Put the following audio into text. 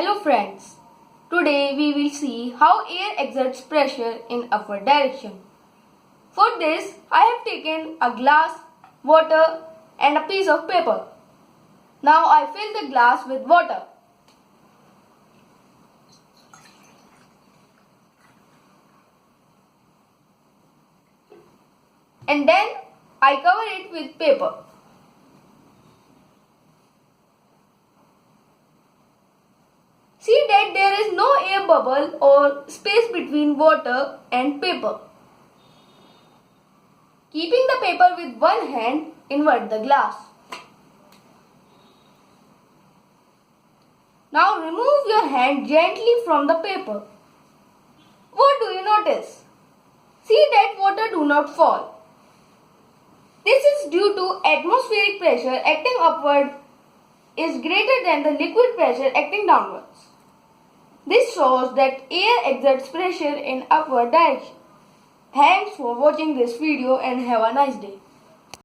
Hello friends, today we will see how air exerts pressure in upward direction. For this, I have taken a glass, water and a piece of paper. Now I fill the glass with water. And then I cover it with paper. See that there is no air bubble or space between water and paper. Keeping the paper with one hand, invert the glass. Now remove your hand gently from the paper. What do you notice? See that water do not fall. This is due to atmospheric pressure acting upward is greater than the liquid pressure acting downwards. This shows that air exerts pressure in upward direction. Thanks for watching this video and have a nice day.